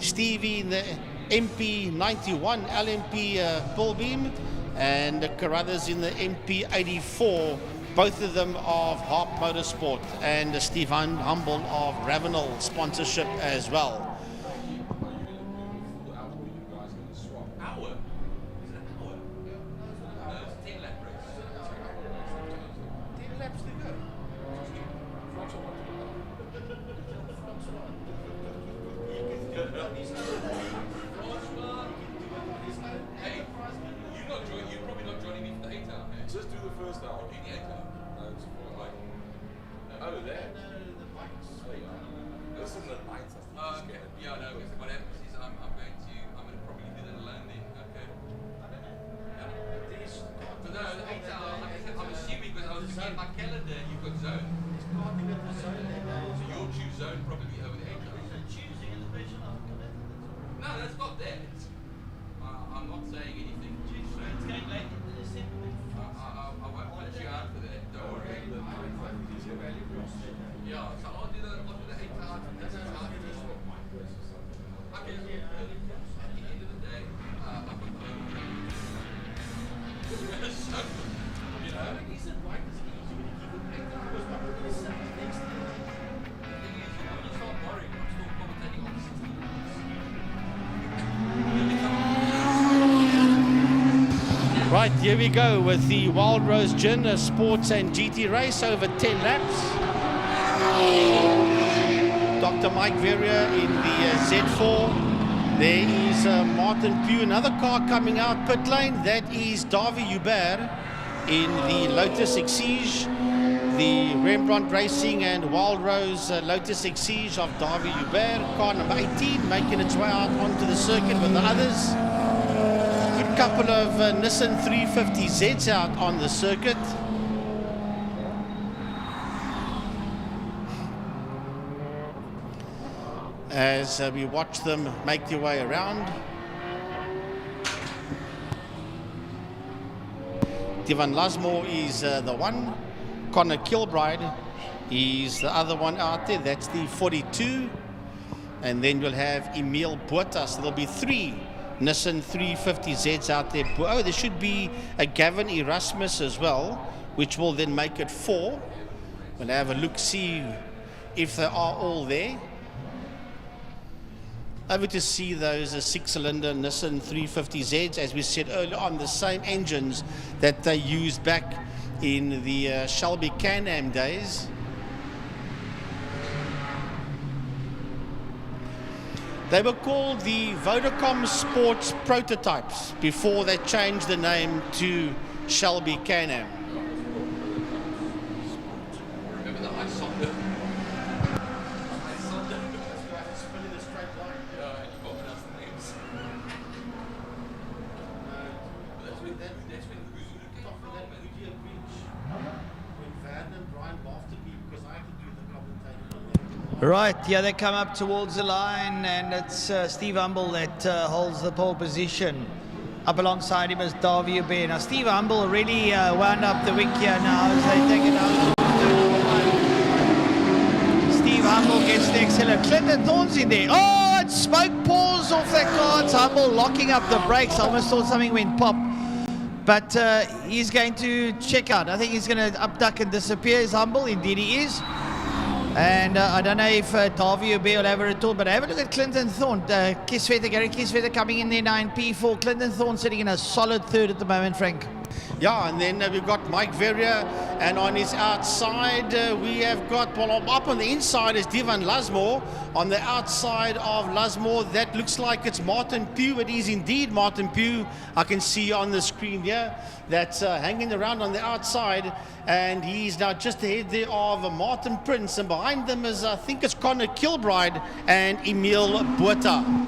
Stevie in the MP91 LMP pull beam, and Carruthers in the MP84, both of them of Harp Motorsport, and Stephen Humble of Ravenel sponsorship as well. Right, here we go with the Wild Rose Gin Sports and GT race over 10 laps. Dr. Mike Verrier in the Z4. There is Martin Pugh, another car coming out pit lane. That is Davy Hubert in the Lotus Exige. The Rembrandt Racing and Wild Rose Lotus Exige of Davy Hubert. Car number 18 making its way out onto the circuit with the others. Couple of Nissan 350Zs out on the circuit. As we watch them make their way around. Divan Lasmore is the one. Connor Kilbride is the other one out there. That's the 42. And then you'll have Emil Bottas. So there'll be 3 Nissan 350Zs out there. Oh, there should be a Gavin Erasmus as well, which will then make it 4. We'll have a look, see if they are all there. Over to see those 6-cylinder Nissan 350Zs, as we said earlier on, the same engines that they used back in the Shelby Can-Am days. They were called the Vodacom Sports Prototypes before they changed the name to Shelby Can-Am. Remember the Isonder? Right, yeah, they come up towards the line, and it's Steve Humble that holds the pole position. Up alongside him is Davy Hubert. Now, Steve Humble really wound up the week here now as they take it out. Steve Humble gets the accelerator. Clinton Thorne's in there. Oh, it's smoke pours off that car. It's Humble locking up the brakes. I almost thought something went pop. But he's going to check out. I think he's going to upduck and disappear. Is Humble? Indeed he is. And I don't know if Davy Hubert will have a return, but have a look at Clinton Thorne. Gary Kieswetter coming in there now in P4. Clinton Thorne sitting in a solid third at the moment, Frank. Yeah, and then we've got Mike Verrier, and on his outside we have got, well, up on the inside is Divan Lasmore. On the outside of Lasmore, that looks like it's Martin Pugh. It is indeed Martin Pugh. I can see on the screen here that's hanging around on the outside, and he's now just ahead there of Martin Prince, and behind them is, I think it's Connor Kilbride and Emil Botha.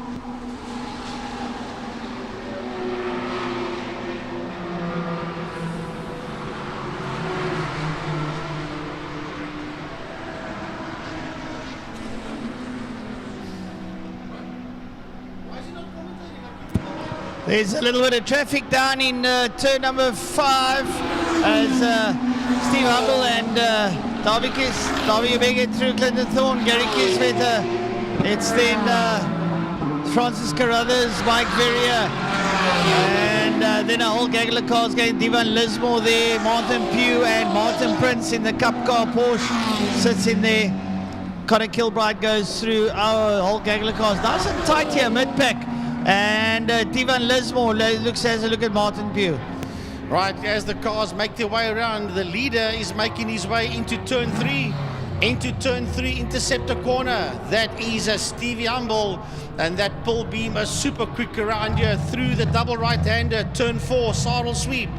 There's a little bit of traffic down in turn number 5 as Steve Humble and Davy Hubert get through Clinton Thorne, Gary Kieswetter. It's then Francis Carruthers, Mike Verrier, and then a whole gaggle of cars going. Divan Lismore there, Martin Pugh and Martin Prince in the Cup car. Porsche sits in there. Connor Kilbride goes through our whole gaggle of cars. Nice and tight here, mid-pack. And Divan Lismore has a look at Martin Pugh. Right, as the cars make their way around, the leader is making his way into turn 3. Into turn 3, Interceptor corner. That is a Stevie Humble, and that pull beam is super quick around here through the double right-hander. Turn 4, Sarl Sweep.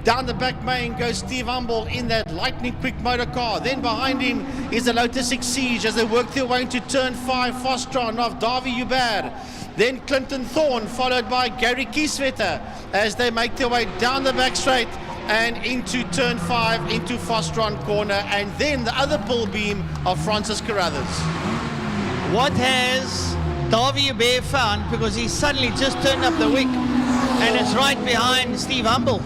Down the back main goes Steve Humble in that lightning quick motor car. Then behind him is the Lotus Exige as they work their way into turn 5, Fostron of Davy Hubert. Then Clinton Thorne, followed by Gary Kieswetter as they make their way down the back straight and into turn 5, into Fostron corner, and then the other pull beam of Francis Carruthers. What has Davy Hubert found? Because he suddenly just turned up the wick, and it's right behind Steve Humble.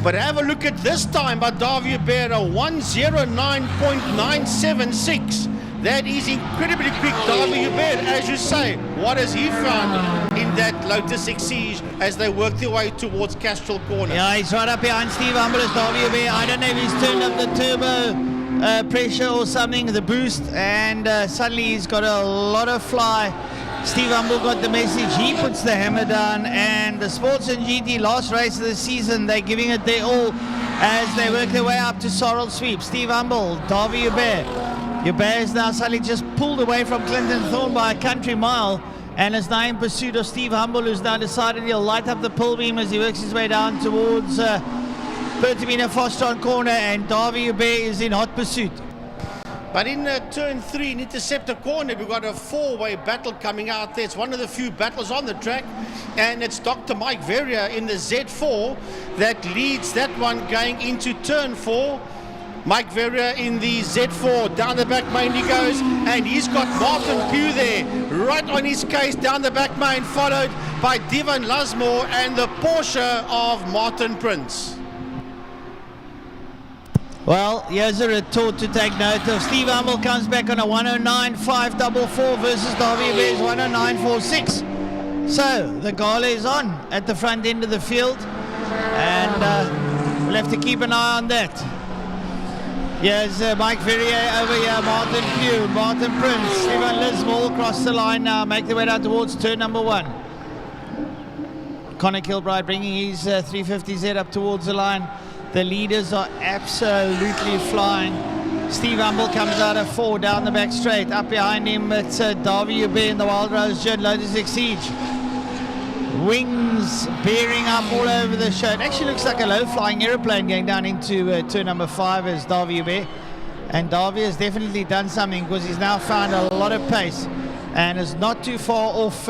But have a look at this time by Davy Hubert, a 1:09.976. That is incredibly quick, Davy Hubert. As you say, what has he found in that Lotus Exige as they work their way towards Castrol corner? Yeah, he's right up behind Steve Humble as Davy Hubert. I don't know if he's turned up the turbo pressure or something, the boost, and suddenly he's got a lot of fly. Steve Humble got the message. He puts the hammer down, and the Sports and GT last race of the season, they're giving it their all as they work their way up to Sorrel Sweep. Steve Humble, Davy Hubert. Hubert is now suddenly just pulled away from Clinton Thorne by a country mile and is now in pursuit of Steve Humble, who's now decided he'll light up the pull beam as he works his way down towards Bertamina Fostron corner, and Davy Hubert is in hot pursuit. But in turn 3, in Interceptor corner, we've got a 4-way battle coming out there. It's one of the few battles on the track, and it's Dr. Mike Verrier in the Z4 that leads that one going into turn 4. Mike Verrier in the Z4, down the back main he goes, and he's got Martin Pugh there, right on his case, down the back main, followed by Divan Lasmore and the Porsche of Martin Prince. Well, here's a retort to take note of. Steve Humble comes back on a 1:09.544 versus Davy Hubert's 1:09.46. So the gala is on at the front end of the field, and we'll have to keep an eye on that. Here's Mike Verrier over here, Martin Pugh, Martin Prince, Stephen Lismore across the line now, make their way down towards turn number 1. Connor Kilbride bringing his 350Z up towards the line. The leaders are absolutely flying. Steve Humble comes out of 4 down the back straight. Up behind him, it's Davy Hubert in the Wild Rose Jet Lotus Exige. Wings bearing up all over the show. It actually looks like a low-flying aeroplane going down into turn number 5 as Davy Hubert. And Davy has definitely done something because he's now found a lot of pace and is not too far off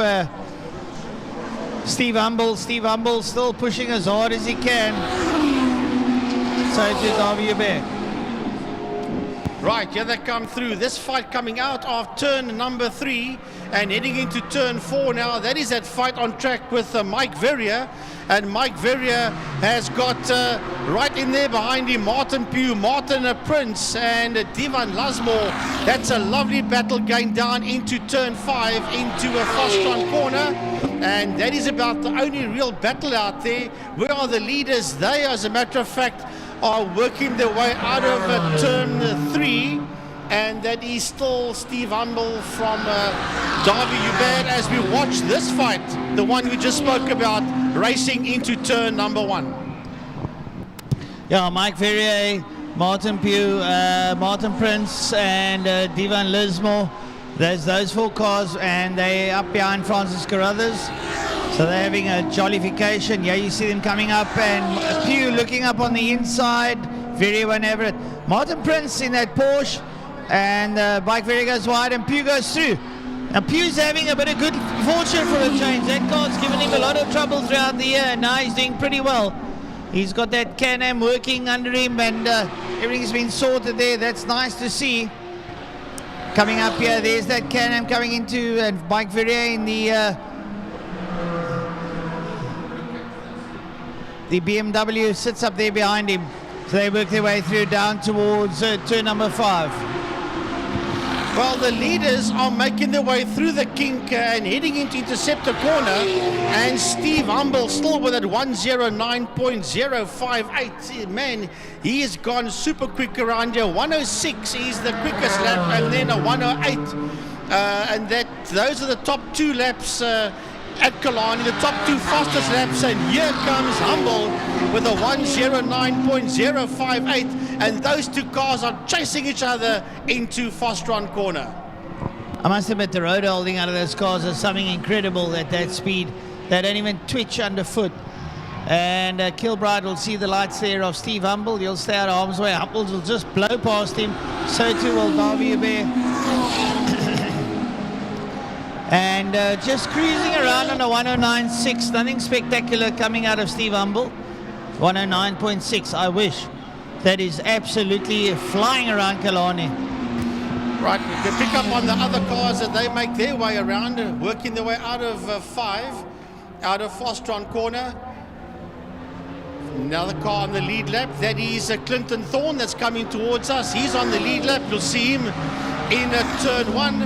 Steve Humble. Steve Humble still pushing as hard as he can. So to Davy Hubert. Right, here they come through. This fight coming out of turn number 3 and heading into turn 4 now. That is that fight on track with Mike Verrier. And Mike Verrier has got right in there behind him Martin Pugh, Martin Prince and Divan Lasmore. That's a lovely battle going down into turn 5 into a Fostron corner. And that is about the only real battle out there. Where are the leaders? They, as a matter of fact, are working their way out of turn 3, and that is still Steve Humble from Davy Hubert as we watch this fight, the one we just spoke about, racing into turn number 1. Yeah, Mike Verrier, Martin Pugh, Martin Prince and Divan Lismore. There's those 4 cars, and they're up behind Francis Carruthers. So they're having a jollification. Yeah, you see them coming up, and Pugh looking up on the inside. Verrier won't have it. Martin Prince in that Porsche, and Mike Verrier goes wide, and Pugh goes through. Now Pugh's having a bit of good fortune for a change. That car's given him a lot of trouble throughout the year, and now he's doing pretty well. He's got that Can-Am working under him, and everything's been sorted there. That's nice to see. Coming up here, there's that Can-Am coming into, and Mike Verrier in the BMW sits up there behind him. So they work their way through down towards turn number 5. Well, the leaders are making their way through the kink and heading into Interceptor corner, and Steve Humble still with it 109.058. Man, he has gone super quick around here. 106 is the quickest lap, and then a 108, and those are the top 2 laps at Killarney, the top 2 fastest laps, and here comes Humble with a 109.058, and those 2 cars are chasing each other into Fostron corner. I must admit, the road holding out of those cars is something incredible at that speed. They don't even twitch underfoot. And Kilbride will see the lights there of Steve Humble. He'll stay out of harm's way. Humble will just blow past him. So too will Davy Bear. And just cruising around on a 109.6. Nothing spectacular coming out of Steve Humble. 109.6, I wish. That is absolutely flying around Killarney. Right, we can pick up on the other cars that they make their way around, working their way out of 5, out of Fostron corner. Another car on the lead lap, that is Clinton Thorne that's coming towards us. He's on the lead lap. You'll see him in turn 1,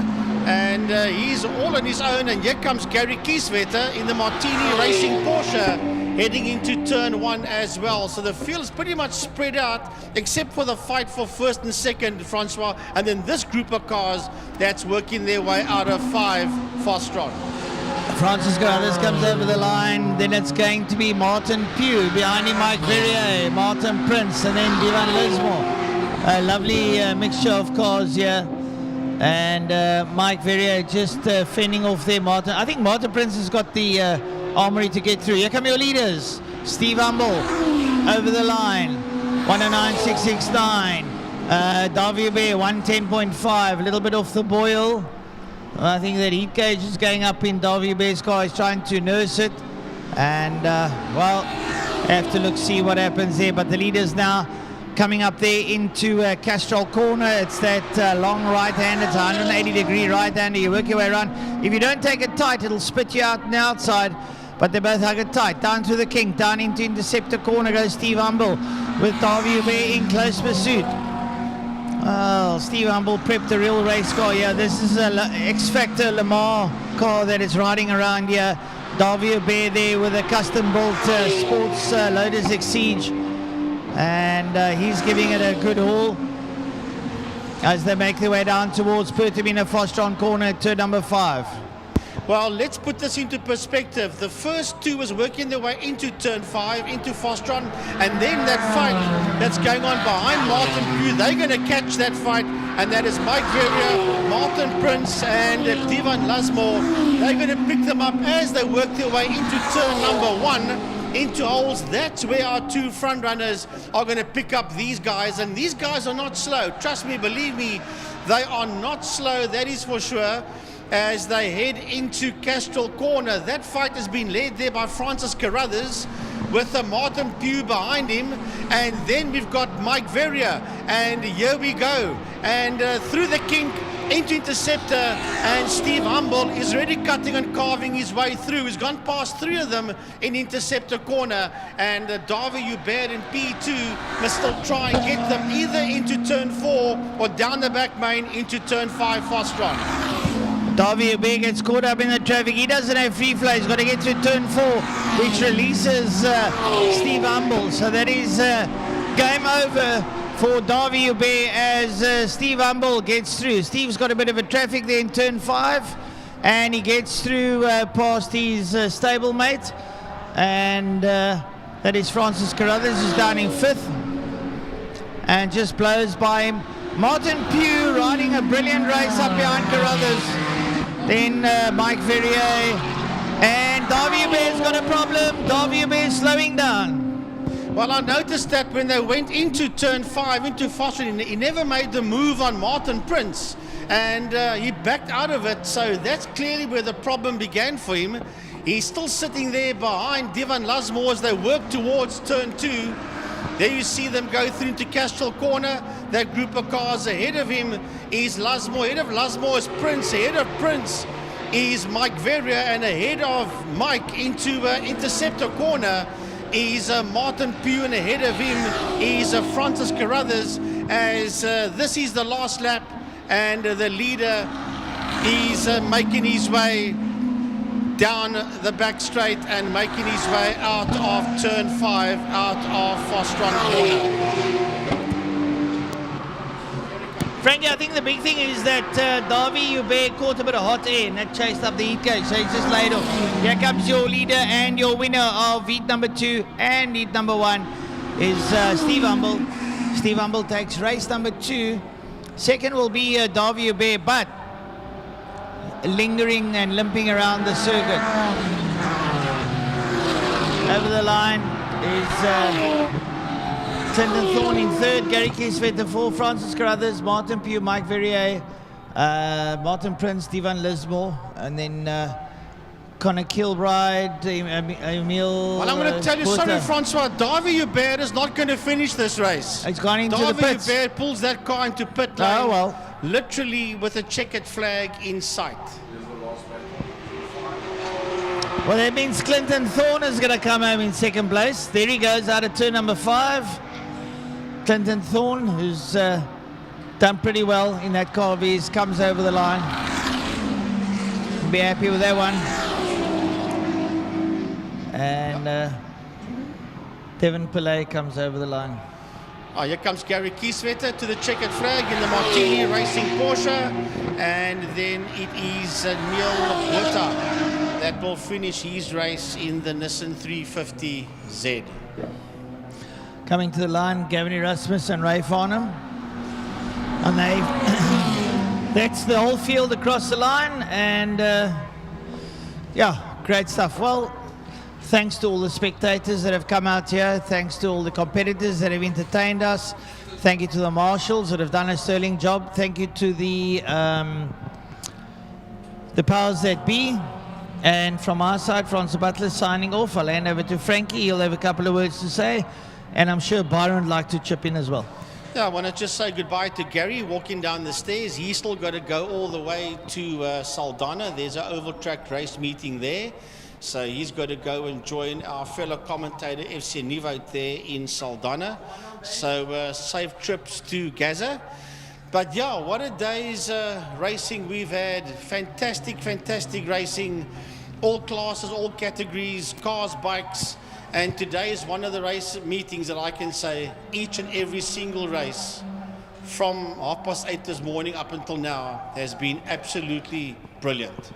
and he's all on his own. And here comes Gary Kieswetter in the Martini Racing Porsche, heading into turn 1 as well. So the field is pretty much spread out, except for the fight for first and second, Francois, and then this group of cars that's working their way out of 5, Fostron. Francis Carruthers comes over the line. Then it's going to be Martin Pugh. Behind him, Mike Verrier, Martin Prince, and then Divan Lismore. A lovely mixture of cars here. And Mike Verrier just fending off there, Martin. I think Martin Prince has got the armory to get through. Here come your leaders. Steve Humble over the line. 109.669. Davy Bear 110.5. A little bit off the boil. I think that heat gauge is going up in Davy Bear's car. He's trying to nurse it. And, well, have to see what happens there. But the leaders now coming up there into Castrol corner. It's that long right hand. It's a 180-degree right hander. You work your way around. If you don't take it tight, it'll spit you out on the outside. But they both hug it tight. Down through the kink. Down into Interceptor corner goes Steve Humble with Davy Bear in close pursuit. Oh, Steve Humble prepped a real race car here. This is a X-Factor Lamar car that is riding around here. Davy Bear there with a custom-built sports Lotus Exige. And he's giving it a good haul as they make their way down towards Pertamina Fostron corner, turn number 5. Well, let's put this into perspective. The first 2 was working their way into turn 5, into Fostron, and then that fight that's going on behind Martin Pugh, they're going to catch that fight, and that is Mike Verrier, Martin Prince, and Divan Lasmore. They're going to pick them up as they work their way into turn number 1, into holes. That's where our 2 front runners are going to pick up these guys, and these guys are not slow. Trust me, believe me, they are not slow, that is for sure. As they head into Castrol corner, that fight has been led there by Francis Carruthers with Martin Pugh behind him, and then we've got Mike Verrier, and here we go, and through the kink into Interceptor, and Steve Humble is already cutting and carving his way through. He's gone past 3 of them in Interceptor corner, and Davy Hubert in P2 must still try and get them either into turn 4 or down the back main into turn 5 Fostron. Davy Hubert gets caught up in the traffic. He doesn't have free flow. He's got to get to turn 4, which releases Steve Humble. So that is game over for Davy Hubert as Steve Humble gets through. Steve's got a bit of a traffic there in turn 5, and he gets through past his stablemate. And that is Francis Carruthers, who's down in 5th and just blows by him. Martin Pugh riding a brilliant race up behind Carruthers. Then Mike Verrier, and Davy Hubert's got a problem. Davy Hubert slowing down. Well, I noticed that when they went into turn 5, into Fostron, he never made the move on Martin Prince, and he backed out of it, so that's clearly where the problem began for him. He's still sitting there behind Divan Lasmore as they work towards turn 2. There you see them go through into Castrol corner. That group of cars ahead of him is Lasmore. Ahead of Lasmore is Prince. Ahead of Prince is Mike Verrier. And ahead of Mike into Interceptor corner is Martin Pugh. And ahead of him is Francis Carruthers. As this is the last lap. and the leader is making his way down the back straight and making his way out of turn 5, out of Fostron corner. Frankie, I think the big thing is that Davy Hubert caught a bit of hot air and that chased up the heat gauge, so he's just laid off. Here comes your leader and your winner of heat number 2 and heat number 1 is Steve Humble. Steve Humble takes race number 2. Second will be Davy Hubert, but lingering and limping around the circuit. Over the line is Clinton Thorne in 3rd, Gary Kieswetter 4, Francis Carruthers, Martin Pugh, Mike Verrier, Martin Prince, Divan Lismore, and then Connor Kilbride, Emil. Well, I'm going to tell you something, Francois. Davy Hubert is not going to finish this race. He's gone into the Davy pits. Hubert pulls that car into pit lane, Oh, well. literally with a checkered flag in sight. Well, that means Clinton Thorne is going to come home in 2nd place. There he goes out of turn number 5. Clinton Thorne, who's done pretty well in that car of his, comes over the line. Be happy with that one. And Devin Pillay comes over the line. Oh, here comes Gary Kieswetter to the checkered flag in the Martini Racing Porsche. And then it is Neil Botha that will finish his race in the Nissan 350Z. Coming to the line, Gavin Erasmus and Ray Farnham. And they that's the whole field across the line, and yeah, great stuff. Well, thanks to all the spectators that have come out here, thanks to all the competitors that have entertained us, thank you to the marshals that have done a sterling job, thank you to the powers that be. And from our side, Francois Butler signing off. I'll hand over to Frankie. He'll have a couple of words to say. And I'm sure Byron would like to chip in as well. Yeah, I want to just say goodbye to Gary walking down the stairs. He's still got to go all the way to Saldanha. There's an oval track race meeting there. So he's got to go and join our fellow commentator, FC Nieuwoud, there in Saldanha. So safe trips to Gaza. But yeah, what a day's racing we've had. Fantastic, fantastic racing. All classes, all categories, cars, bikes. And today is one of the race meetings that I can say each and every single race from 8:30 this morning up until now has been absolutely brilliant.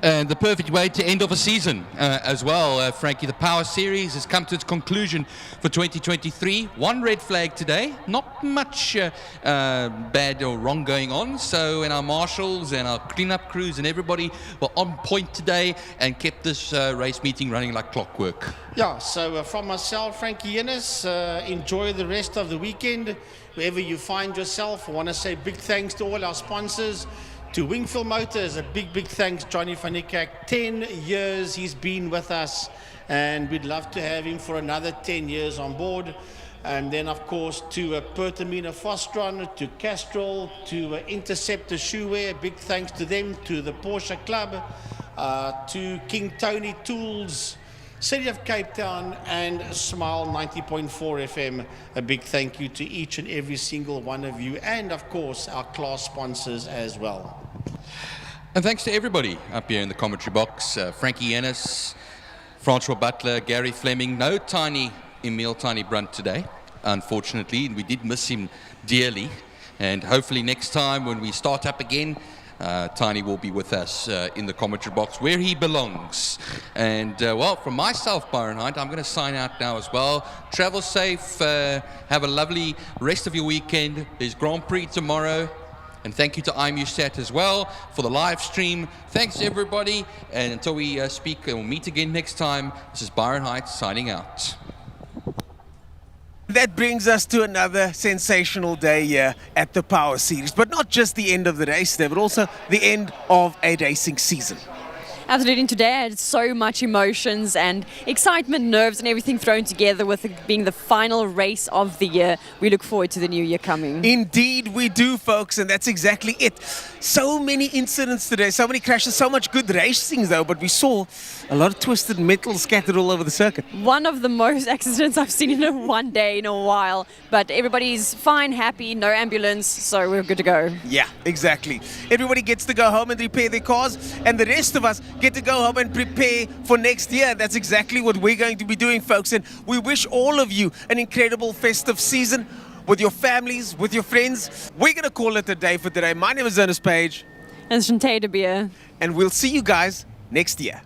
And the perfect way to end off a season as well, Frankie. The Power Series has come to its conclusion for 2023. One red flag today, not much bad or wrong going on. So, and our marshals and our cleanup crews and everybody were on point today and kept this race meeting running like clockwork. Yeah, so from myself, Frankie Yennis, enjoy the rest of the weekend. Wherever you find yourself, I want to say big thanks to all our sponsors. To Wingfield Motors, a big, big thanks, Johnny van Niekerk. 10 years he's been with us, and we'd love to have him for another 10 years on board. And then, of course, to Pertamina Fostron, to Castrol, to Interceptor Shoewear, big thanks to them, to the Porsche Club, to King Tony Tools, City of Cape Town, and Smile 90.4 FM. A big thank you to each and every single one of you, and of course our class sponsors as well. And thanks to everybody up here in the commentary box. Frankie Yennis, Francois Butler, Gary Fleming. No Emil Tiny Brunt today, unfortunately. We did miss him dearly. And hopefully next time when we start up again, Tiny will be with us in the commentary box where he belongs. And well, from myself, Byron Hunt, I'm going to sign out now as well. Travel safe. Have a lovely rest of your weekend. There's Grand Prix tomorrow. And thank you to IMUSAT as well for the live stream. Thanks everybody. And until we speak and we'll meet again next time, this is Byron Hunt signing out. That brings us to another sensational day here at the Power Series. But not just the end of the race there, but also the end of a racing season. Absolutely. And today I had so much emotions and excitement, nerves and everything thrown together with it being the final race of the year. We look forward to the new year coming. Indeed we do, folks, and that's exactly it. So many incidents today, so many crashes, so much good racing though, but we saw a lot of twisted metal scattered all over the circuit. One of the most accidents I've seen in one day in a while, but everybody's fine, happy, no ambulance, so we're good to go. Yeah, exactly. Everybody gets to go home and repair their cars, and the rest of us get to go home and prepare for next year. That's exactly what we're going to be doing, folks, and we wish all of you an incredible festive season with your families, with your friends. We're going to call it a day for today. My name is Ernest Page. And Shantae de Beer. And we'll see you guys next year.